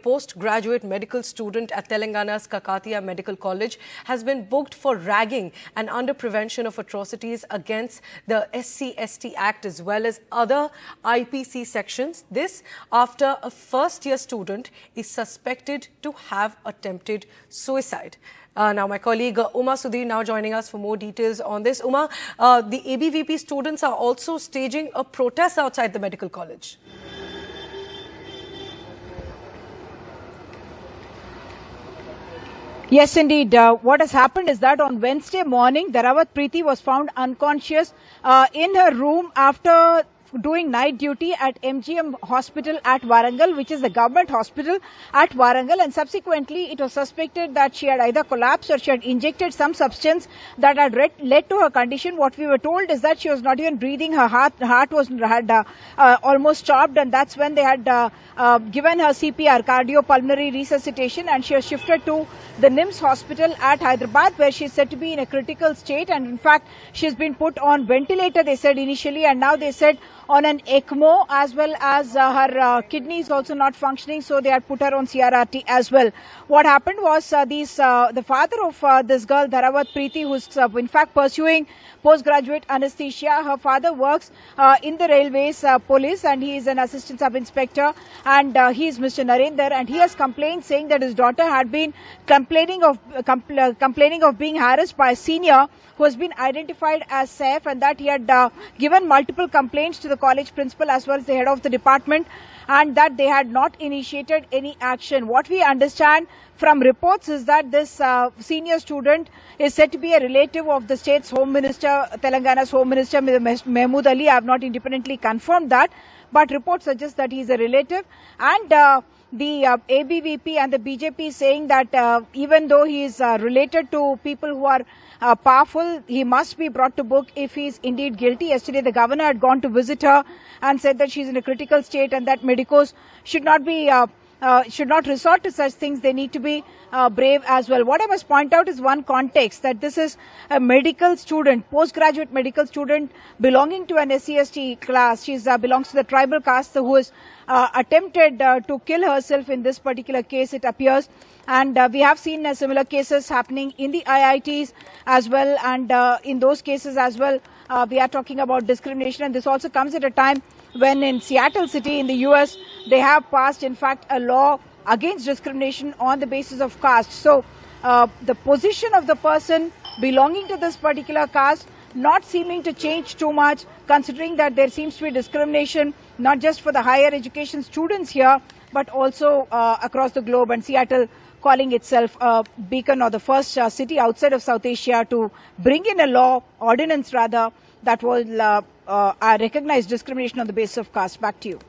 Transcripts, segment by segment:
postgraduate medical student at Telangana's Kakatiya Medical College, has been booked for ragging and under prevention of atrocities against the SC/ST Act as well as other IPC sections. This after a first-year student is suspected to have attempted suicide. Now, my colleague Uma Sudhir now joining us for more details on this. Uma, the ABVP students are also staging a protest outside the medical college. Yes, indeed. What has happened is that on Wednesday morning, Dharawat Preeti was found unconscious in her room after doing night duty at MGM hospital at Warangal, which is the government hospital at Warangal, and subsequently it was suspected that she had either collapsed or she had injected some substance that had led to her condition. What we were told is that she was not even breathing. Her heart had almost stopped, and that's when they had given her CPR, cardiopulmonary resuscitation, and she was shifted to the NIMS hospital at Hyderabad, where she is said to be in a critical state, and in fact she's been put on ventilator, they said initially, and now they said on an ECMO, as well as her kidneys also not functioning, so they had put her on CRRT as well. What happened was the father of this girl, Dharawat Preeti, who's in fact pursuing postgraduate anesthesia. Her father works in the railways police, and he is an assistant sub-inspector, and he is Mr. Narendra, and he has complained saying that his daughter had been complaining of being harassed by a senior who has been identified as Saif, and that he had given multiple complaints to the college principal as well as the head of the department, and that they had not initiated any action. What we understand from reports is that this senior student is said to be a relative of the state's home minister, Telangana's home minister, Mahmood Ali. I have not independently confirmed that, but reports suggest that he is a relative, and the ABVP and the BJP saying that even though he is related to people who are powerful, he must be brought to book if he is indeed guilty. Yesterday, the governor had gone to visit her and said that she is in a critical state and that medicos should not resort to such things. They need to be brave as well. What I must point out is one context, that this is a medical student, postgraduate medical student belonging to an SC/ST class. She belongs to the tribal caste, who has attempted to kill herself in this particular case, it appears. And we have seen similar cases happening in the IITs as well, and in those cases as well, we are talking about discrimination. And this also comes at a time when in Seattle City in the US, they have passed, in fact, a law against discrimination on the basis of caste. So the position of the person belonging to this particular caste not seeming to change too much, considering that there seems to be discrimination not just for the higher education students here, but also across the globe, and Seattle calling itself a beacon, or the first city outside of South Asia to bring in a law, ordinance rather, that will recognize discrimination on the basis of caste. Back to you.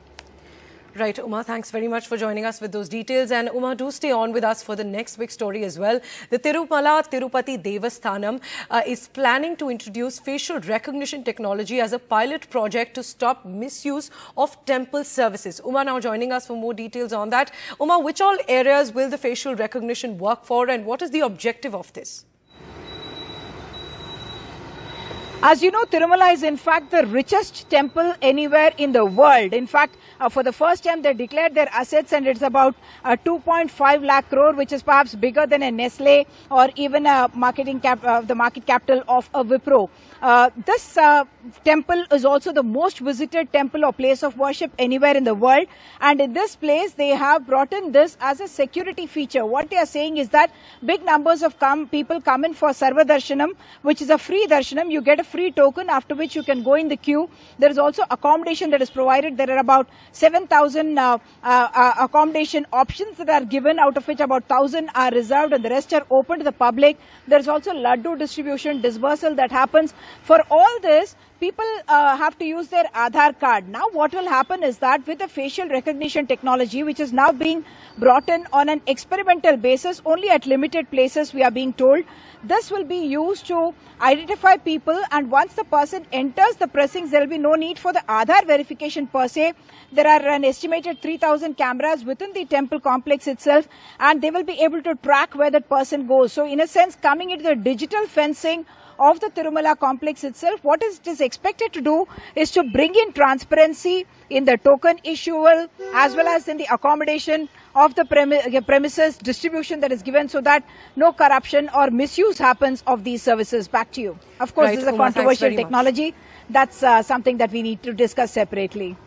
Right, Uma, thanks very much for joining us with those details. And Uma, do stay on with us for the next big story as well. The Tirupati Devasthanam is planning to introduce facial recognition technology as a pilot project to stop misuse of temple services. Uma now joining us for more details on that. Uma, which all areas will the facial recognition work for, and what is the objective of this? As you know, Tirumala is in fact the richest temple anywhere in the world. In fact, for the first time they declared their assets, and it's about 2.5 lakh crore, which is perhaps bigger than a Nestle or even a the market capital of a Wipro. This temple is also the most visited temple or place of worship anywhere in the world, and in this place they have brought in this as a security feature. What they are saying is that big numbers of people come in for Sarva Darshanam, which is a free darshanam. You get a free token, after which you can go in the queue. There is also accommodation that is provided. There are about 7,000 accommodation options that are given, out of which about 1,000 are reserved and the rest are open to the public. There is also laddu distribution, disbursal that happens. For all this, people have to use their Aadhaar card. Now what will happen is that with the facial recognition technology, which is now being brought in on an experimental basis, only at limited places we are being told, this will be used to identify people, and once the person enters the precincts, there will be no need for the Aadhaar verification per se. There are an estimated 3,000 cameras within the temple complex itself, and they will be able to track where that person goes. So in a sense, coming into the digital fencing of the Tirumala complex itself, what it is expected to do is to bring in transparency in the token issual as well as in the accommodation of the premises distribution that is given so that no corruption or misuse happens of these services. Back to you. Of course, Right, this is a Uma, thanks controversial very much. technology. That's something that we need to discuss separately.